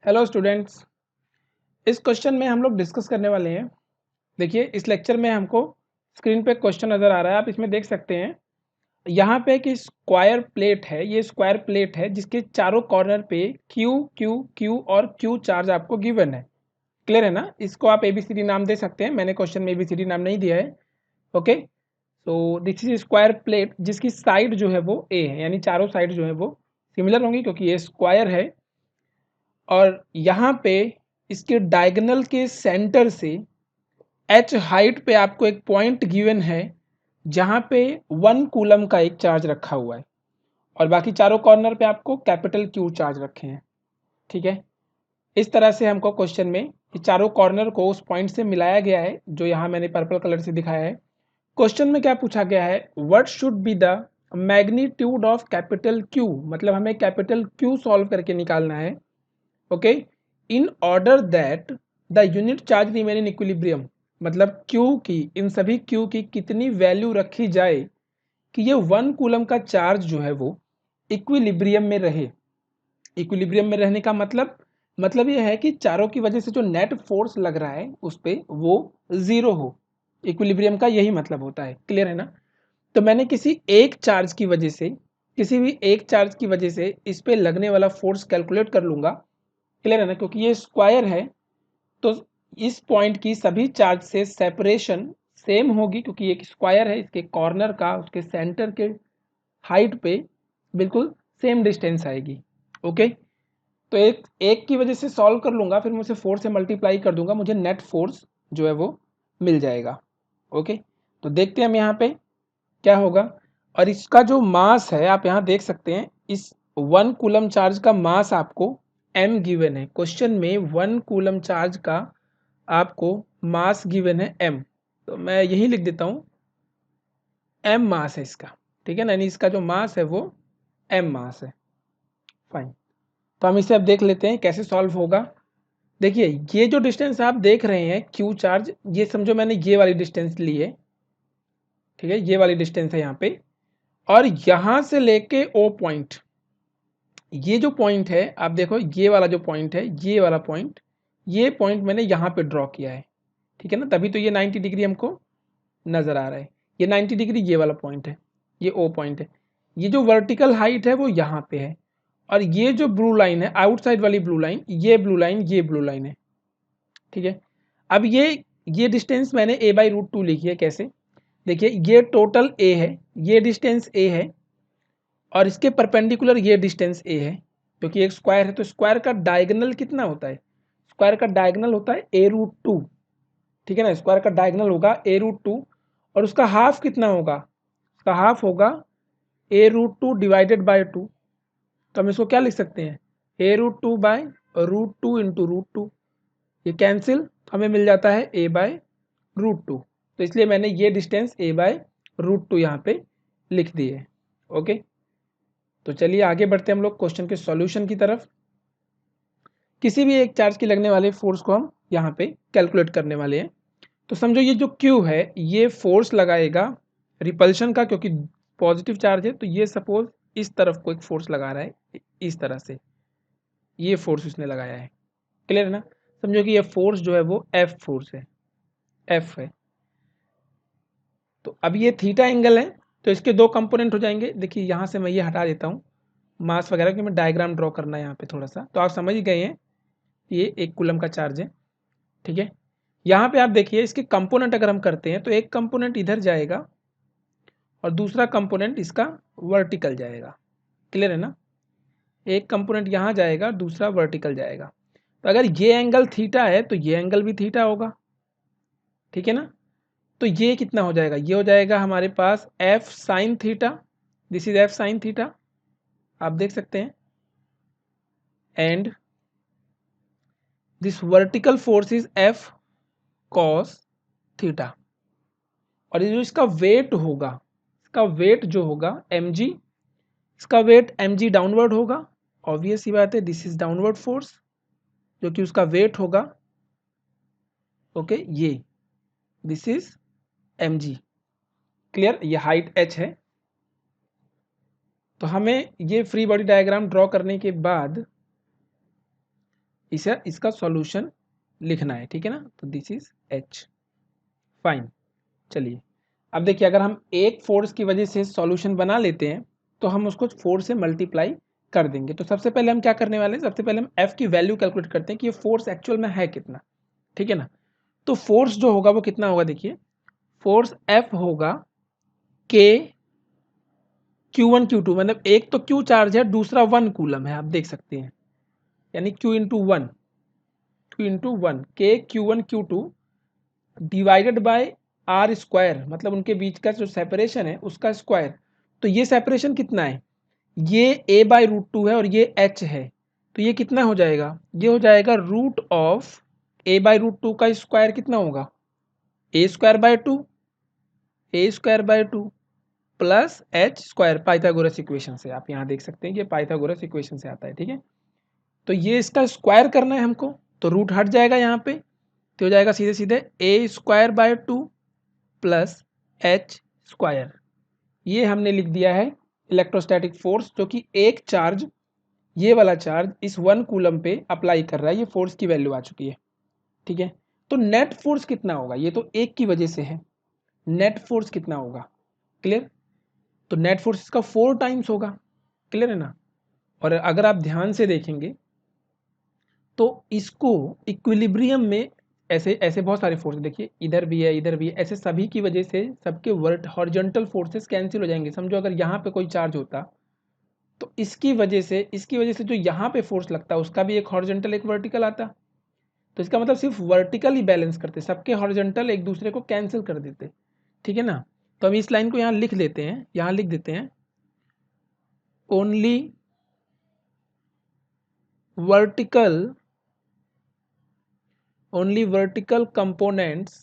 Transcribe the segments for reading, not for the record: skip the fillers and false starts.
Hello students, इस question में हम लोग डिस्कस करने वाले हैं। देखिए, इस लेक्चर में हमको स्क्रीन पे क्वेश्चन नज़र आ रहा है, आप इसमें देख सकते हैं। यहाँ पे एक स्क्वायर प्लेट है, ये स्क्वायर प्लेट है जिसके चारों कॉर्नर पे क्यू क्यू क्यू और क्यू चार्ज आपको गिवन है। क्लियर है ना? इसको आप ABCD नाम दे सकते हैं, मैंने क्वेश्चन में ABCD नाम नहीं दिया है। ओके, तो दिस इज स्क्वायर प्लेट जिसकी साइड जो है वो A है, यानी चारों साइड जो है वो सिमिलर होंगी क्योंकि ये स्क्वायर है। और यहाँ पे इसके डायगोनल के सेंटर से h हाइट पे आपको एक पॉइंट गिवन है जहाँ पे 1 कूलम का एक चार्ज रखा हुआ है और बाकी चारों कॉर्नर पे आपको कैपिटल Q चार्ज रखे हैं। ठीक है, इस तरह से हमको क्वेश्चन में ये चारों कॉर्नर को उस पॉइंट से मिलाया गया है जो यहाँ मैंने पर्पल कलर से दिखाया है। क्वेश्चन में क्या पूछा गया है, what should be the magnitude of capital Q, मतलब हमें कैपिटल Q सॉल्व करके निकालना है। Okay, in order that the unit charge remain in equilibrium, मतलब Q की, इन सभी Q की कितनी वैल्यू रखी जाए कि ये 1 कूलम का चार्ज जो है वो इक्विलिब्रियम में रहे। इक्विलिब्रियम में रहने का मतलब ये है कि चारों की वजह से जो नेट फोर्स लग रहा है उस पे वो जीरो हो। इक्विलिब्रियम का यही मतलब होता है। क्लियर है ना? तो मैंने किसी एक चार्ज की वजह से, किसी भी एक चार्ज की वजह से इस पे लगने वाला फोर्स कैलकुलेट कर लूंगा। क्लियर है ना? क्योंकि ये स्क्वायर है तो इस पॉइंट की सभी चार्ज से सेपरेशन सेम होगी क्योंकि एक स्क्वायर है, इसके कॉर्नर का उसके सेंटर के हाइट पे बिल्कुल सेम डिस्टेंस आएगी। ओके, तो एक एक की वजह से सॉल्व कर लूंगा, फिर मैं उसे 4 से मल्टीप्लाई कर दूंगा, मुझे नेट फोर्स जो है वो मिल जाएगा। ओके, तो देखते हैं हम यहाँ पे क्या होगा। और इसका जो मास है आप यहाँ देख सकते हैं, इस 1 कूलम चार्ज का मास आपको m गिवन है। क्वेश्चन में 1 कूलम चार्ज का आपको मास गिवन है m, तो मैं यही लिख देता हूँ m मास है इसका। ठीक है ना, यानी इसका जो मास है वो m मास है। फाइन, तो हम इसे अब देख लेते हैं कैसे सॉल्व होगा। देखिए, ये जो डिस्टेंस आप देख रहे हैं q चार्ज, ये समझो मैंने ये वाली डिस्टेंस ली है। ठीक है, ये वाली डिस्टेंस है यहाँ पे, और यहाँ से लेके O पॉइंट, ये जो पॉइंट है आप देखो, ये वाला जो पॉइंट है, ये वाला पॉइंट, ये पॉइंट मैंने यहाँ पे ड्रॉ किया है। ठीक है ना, तभी तो ये 90 डिग्री हमको नज़र आ रहा है। ये 90 डिग्री ये वाला पॉइंट है, ये O पॉइंट है। ये जो वर्टिकल हाइट है वो यहाँ पे है, और ये जो ब्लू लाइन है, आउटसाइड वाली ब्लू लाइन, ये ब्लू लाइन, ये ब्लू लाइन है। ठीक है, अब ये डिस्टेंस मैंने a/√2 लिखी है। कैसे? देखिए, ये टोटल a है, ये डिस्टेंस a है, और इसके परपेंडिकुलर ये डिस्टेंस a है। क्योंकि एक स्क्वायर है तो स्क्वायर का डायगोनल कितना होता है? स्क्वायर का डायगोनल होता है a√2। ठीक है ना, स्क्वायर का डायगोनल होगा a√2, और उसका हाफ कितना होगा? उसका हाफ होगा a√2 डिवाइडेड बाय 2। तो हम इसको क्या लिख सकते हैं? a√2 बाय √2 इंटू √2, ये कैंसिल, तो हमें मिल जाता है a/√2। तो इसलिए मैंने ये डिस्टेंस a/√2 यहाँ पे लिख दी है। ओके, तो चलिए आगे बढ़ते हैं हम लोग क्वेश्चन के सॉल्यूशन की तरफ। किसी भी एक चार्ज के लगने वाले फोर्स को हम यहाँ पे कैलकुलेट करने वाले हैं। तो समझो ये जो Q है ये फोर्स लगाएगा रिपल्शन का, क्योंकि पॉजिटिव चार्ज है, तो ये सपोज इस तरफ को एक फोर्स लगा रहा है, इस तरह से ये फोर्स उसने लगाया है। क्लियर है ना? समझो कि ये फोर्स जो है वो F फोर्स है, F है। तो अब ये थीटा एंगल है, तो इसके दो कंपोनेंट हो जाएंगे। देखिए, यहाँ से मैं ये हटा देता हूँ मास वगैरह, कि मैं डायग्राम ड्रॉ करना है यहाँ पे थोड़ा सा, तो आप समझ ही गए हैं ये 1 कूलम का चार्ज है। ठीक है, यहाँ पे आप देखिए इसके कंपोनेंट अगर हम करते हैं तो एक कंपोनेंट इधर जाएगा और दूसरा कंपोनेंट इसका वर्टिकल जाएगा। क्लियर है ना? एक कंपोनेंट यहाँ जाएगा, दूसरा वर्टिकल जाएगा। तो अगर ये एंगल थीटा है तो ये एंगल भी थीटा होगा। ठीक है ना? तो ये कितना हो जाएगा? ये हो जाएगा हमारे पास F sine theta, this is F sine theta, आप देख सकते हैं। And this vertical force is F cos theta. और ये जो इसका वेट होगा, इसका वेट जो होगा mg, इसका वेट mg डाउनवर्ड होगा। ऑब्वियस सी बात है, दिस इज डाउनवर्ड फोर्स जो कि उसका वेट होगा। ओके, ये दिस इज mg। क्लियर? ये हाइट h है। तो हमें ये फ्री बॉडी डायग्राम ड्रॉ करने के बाद इसे इसका सॉल्यूशन लिखना है, ठीक है ना। तो दिस इज h, फाइन। चलिए अब देखिए, अगर हम एक फोर्स की वजह से सॉल्यूशन बना लेते हैं तो हम उसको 4 से मल्टीप्लाई कर देंगे। तो सबसे पहले हम क्या करने वाले हैं, सबसे पहले हम f की वैल्यू कैलकुलेट करते हैं कि ये फोर्स एक्चुअल में है कितना, ठीक है ना। तो फोर्स जो होगा वो कितना होगा, देखिए फोर्स F होगा K Q1 Q2, मतलब एक तो Q चार्ज है, दूसरा 1 कूलम है, आप देख सकते हैं, यानी Q into one K Q1 Q2 divided by R square, मतलब उनके बीच का जो सेपरेशन है उसका स्क्वायर। तो ये सेपरेशन कितना है, ये a/√2 है और ये h है, तो ये कितना हो जाएगा, ये हो जाएगा रूट ऑफ a/√2 का स्क्वायर कितना होगा, a² by 2 plus h square, Pythagoras equation से आप यहाँ देख सकते हैं कि पाइथागोरस इक्वेशन से आता है, ठीक है। तो ये इसका स्क्वायर करना है हमको, तो रूट हट जाएगा यहाँ पे, तो हो जाएगा सीधे सीधे a² by 2 plus h square. ये हमने लिख दिया है इलेक्ट्रोस्टैटिक फोर्स, जो कि एक चार्ज, ये वाला चार्ज इस 1 कूलम पे अप्लाई कर रहा है, ये फोर्स की वैल्यू आ चुकी है, ठीक है। तो नेट फोर्स कितना होगा, ये तो एक की वजह से है, नेट फोर्स कितना होगा, क्लियर। तो नेट फोर्स इसका 4 टाइम्स होगा, क्लियर है ना। और अगर आप ध्यान से देखेंगे तो इसको इक्विलिब्रियम में ऐसे ऐसे बहुत सारे फोर्स, देखिए इधर भी है, इधर भी है, ऐसे सभी की वजह से सबके हॉरिजॉन्टल फोर्सेस कैंसिल हो जाएंगे। समझो अगर यहाँ पे कोई चार्ज होता तो इसकी वजह से जो यहाँ पे फोर्स लगता है उसका भी एक हॉरिजॉन्टल एक वर्टिकल आता। तो इसका मतलब सिर्फ वर्टिकल ही बैलेंस करते, सबके हॉरिजॉन्टल एक दूसरे को कैंसिल कर देते, ठीक है ना। तो हम इस लाइन को यहाँ लिख देते हैं, यहाँ लिख देते हैं only vertical components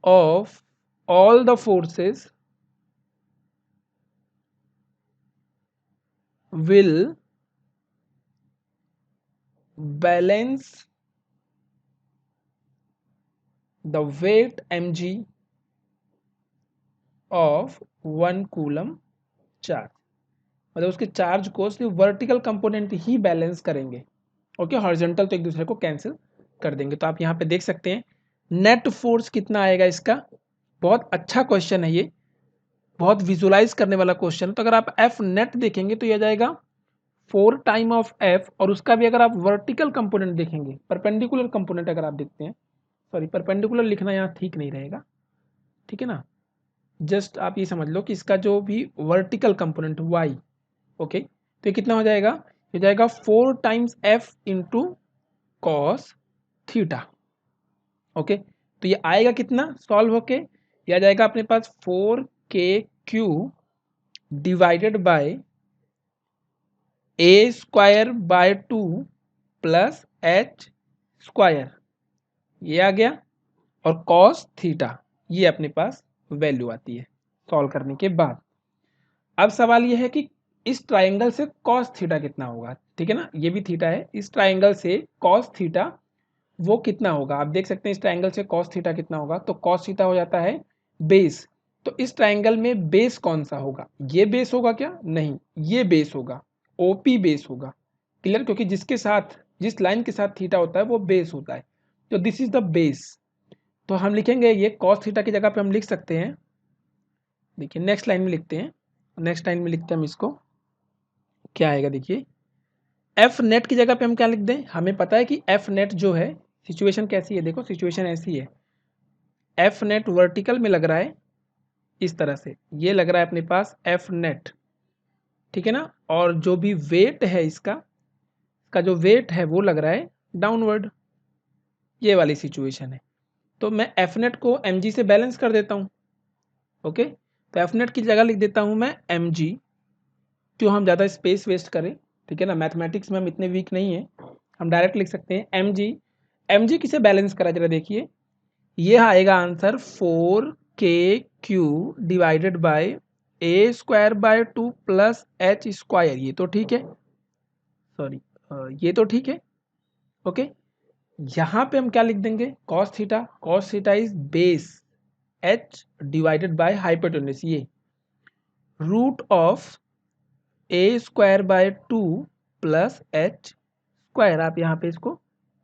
of all the forces will balance the weight mg of 1 coulomb charge, मतलब उसके चार्ज को सिर्फ वर्टिकल कंपोनेंट ही बैलेंस करेंगे, ओके, हॉरिजॉन्टल तो एक दूसरे को कैंसिल कर देंगे। तो आप यहाँ पे देख सकते हैं नेट फोर्स कितना आएगा इसका। बहुत अच्छा क्वेश्चन है ये, बहुत विजुलाइज करने वाला क्वेश्चन है। तो अगर आप एफ नेट देखेंगे तो यह जाएगा 4 टाइम ऑफ एफ, और उसका भी अगर आप वर्टिकल कंपोनेंट देखेंगे, परपेंडिकुलर कंपोनेंट अगर आप देखते हैं, सॉरी परपेंडिकुलर लिखना यहाँ ठीक नहीं रहेगा, ठीक है ना। जस्ट आप ये समझ लो कि इसका जो भी वर्टिकल कंपोनेंट वाई, ओके, तो ये कितना हो जाएगा, ये जाएगा 4 times F into cos theta, okay. तो ये आएगा कितना सॉल्व होके, ये आ जाएगा अपने पास 4KQ divided by a² by 2 plus h square, ये आ गया, और कॉस थीटा ये अपने पास वैल्यू आती है सॉल्व करने के बाद। अब सवाल ये है कि इस ट्राइंगल से कॉस थीटा कितना होगा, ठीक है ना, ये भी थीटा है, इस ट्राइंगल से कॉस थीटा वो कितना होगा। आप देख सकते हैं इस ट्राइंगल से कॉस थीटा कितना होगा, तो कॉस थीटा हो जाता है बेस। तो इस ट्राइंगल में बेस कौन सा होगा, ये बेस होगा क्या, नहीं, ये बेस होगा, ओपी बेस होगा, क्लियर, क्योंकि जिसके साथ जिस लाइन के साथ थीटा होता है वो बेस होता है, तो दिस इज द बेस। तो हम लिखेंगे ये कॉस थीटा की जगह पे हम लिख सकते हैं, देखिए नेक्स्ट लाइन में लिखते हैं, नेक्स्ट लाइन में लिखते हैं हम इसको, क्या आएगा देखिए, एफ नेट की जगह पे हम क्या लिख दें, हमें पता है कि एफ नेट जो है, सिचुएशन कैसी है, देखो सिचुएशन ऐसी है, एफ नेट वर्टिकल में लग रहा है इस तरह से, ये लग रहा है अपने पास एफ नेट, ठीक है ना, और जो भी वेट है इसका जो वेट है वो लग रहा है डाउनवर्ड, ये वाली सिचुएशन है। तो मैं एफ नेट को एम जी से बैलेंस कर देता हूँ, ओके। तो एफ नेट की जगह लिख देता हूँ मैं एम जी, क्यों हम ज़्यादा स्पेस वेस्ट करें, ठीक है ना, मैथमेटिक्स में हम इतने वीक नहीं है, हम डायरेक्ट लिख सकते हैं एम जी। एम जी किसे बैलेंस करा जरा देखिए, ये आएगा answer 4KQ divided by a² by 2 plus h square, ये तो ठीक है, सॉरी ये तो ठीक है, ओके। यहाँ पे हम क्या लिख देंगे, cos theta is base h divided by hypotenuse, ये root of a square by 2 plus h square, आप यहाँ पे इसको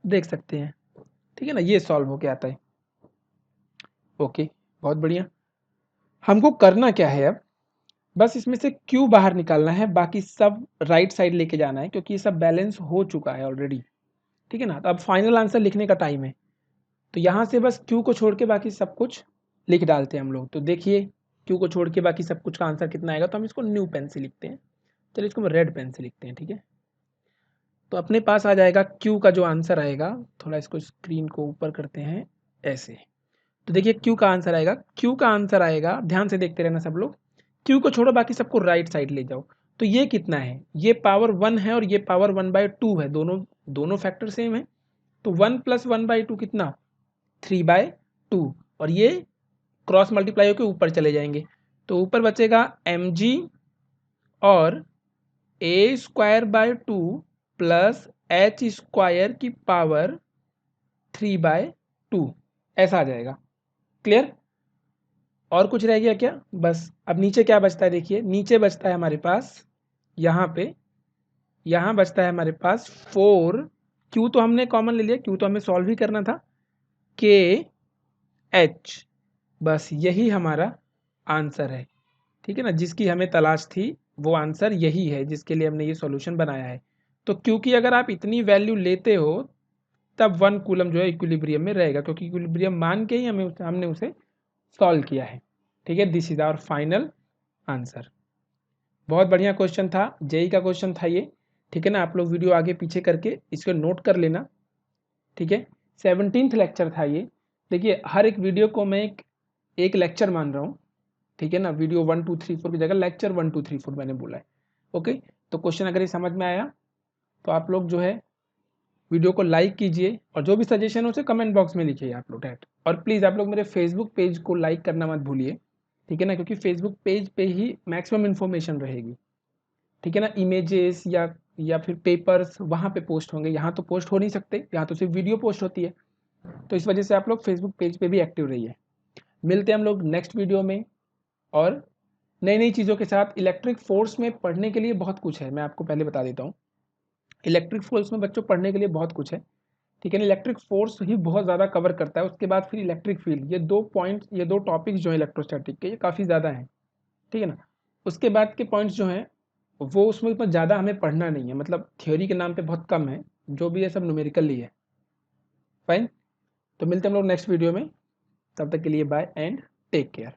देख सकते हैं, ठीक है ना, ये सॉल्व होके आता है। ओके, बहुत बढ़िया। हमको करना क्या है अब, बस इसमें से क्यू बाहर निकालना है, बाकी सब राइट साइड लेके जाना है क्योंकि ये सब बैलेंस हो चुका है ऑलरेडी, ठीक है ना। तो अब फाइनल आंसर लिखने का टाइम है, तो यहाँ से बस क्यू को छोड़ के बाकी सब कुछ लिख डालते हैं हम लोग। तो देखिए क्यू को छोड़ के बाकी सब कुछ का आंसर कितना आएगा, तो हम इसको न्यू पेन से लिखते हैं। चलिए इसको रेड पेन से लिखते हैं, ठीक है। तो अपने पास आ जाएगा क्यू का जो आंसर आएगा, थोड़ा इसको स्क्रीन को ऊपर करते हैं ऐसे। तो देखिए क्यू का आंसर आएगा, क्यू का आंसर आएगा, ध्यान से देखते रहना सब लोग, क्यू को छोड़ो बाकी सबको राइट साइड ले जाओ। तो ये कितना है, ये पावर 1 है और ये पावर 1/2 है, दोनों फैक्टर सेम है। तो 1 + 1/2 कितना, 3/2, और ये क्रॉस मल्टीप्लाई होकर ऊपर चले जाएंगे। तो ऊपर बचेगा mg और a square by 2 plus h square की पावर 3/2, ऐसा आ जाएगा। क्लियर? और कुछ रह गया क्या? बस अब नीचे क्या बचता है, देखिए नीचे बचता है हमारे पास, यहाँ पे यहाँ बचता है हमारे पास 4, क्यू तो हमने कॉमन ले लिया, क्यू तो हमें सॉल्व ही करना था, के एच, बस यही हमारा आंसर है, ठीक है ना, जिसकी हमें तलाश थी वो आंसर यही है जिसके लिए हमने ये सॉल्यूशन बनाया है। तो क्योंकि अगर आप इतनी वैल्यू लेते हो तब 1 कूलम जो है इक्विलिब्रियम में रहेगा, क्योंकि इक्विलिब्रियम मान के ही हमने उसे सॉल्व किया है, ठीक है। This is our final answer. बहुत बढ़िया क्वेश्चन था, जेई का क्वेश्चन था ये, ठीक है ना। आप लोग वीडियो आगे पीछे करके इसको नोट कर लेना, ठीक है। 17th लेक्चर था ये। देखिए हर एक वीडियो को मैं एक लेक्चर मान रहा हूँ, ठीक है ना। वीडियो 1 2 3 4 की जगह लेक्चर 1 2 3 4 मैंने बोला है। ओके, तो क्वेश्चन अगर ये समझ में आया तो आप लोग जो है वीडियो को लाइक कीजिए, और जो भी सजेशन हो उसे कमेंट बॉक्स में लिखिए आप लोग, राइट। और प्लीज़ आप लोग मेरे फेसबुक पेज को लाइक करना मत भूलिए, ठीक है ना, क्योंकि फेसबुक पेज पे ही मैक्सिमम इन्फॉर्मेशन रहेगी, ठीक है ना। इमेजेस या फिर पेपर्स वहाँ पे पोस्ट होंगे, यहाँ तो पोस्ट हो नहीं सकते, यहाँ तो सिर्फ वीडियो पोस्ट होती है। तो इस वजह से आप लोग फेसबुक पेज पे भी एक्टिव रहिए। मिलते हैं हम लोग नेक्स्ट वीडियो में, और नई नई चीज़ों के साथ। इलेक्ट्रिक फोर्स में पढ़ने के लिए बहुत कुछ है, मैं आपको पहले बता देता हूँ। इलेक्ट्रिक फोर्स में बच्चों पढ़ने के लिए बहुत कुछ है, ठीक है ना। इलेक्ट्रिक फोर्स ही बहुत ज़्यादा कवर करता है, उसके बाद फिर इलेक्ट्रिक फील्ड, ये 2 पॉइंट्स, ये 2 टॉपिक्स जो है इलेक्ट्रोस्टैटिक के, ये काफ़ी ज़्यादा हैं, ठीक है ना। उसके बाद के पॉइंट्स जो हैं वो उसमें इतना ज़्यादा हमें पढ़ना नहीं है, मतलब थ्योरी के नाम पे बहुत कम है, जो भी है सब न्यूमेरिकल ही है। फाइन, तो मिलते हैं हम लोग नेक्स्ट वीडियो में, तब तक के लिए बाय एंड टेक केयर।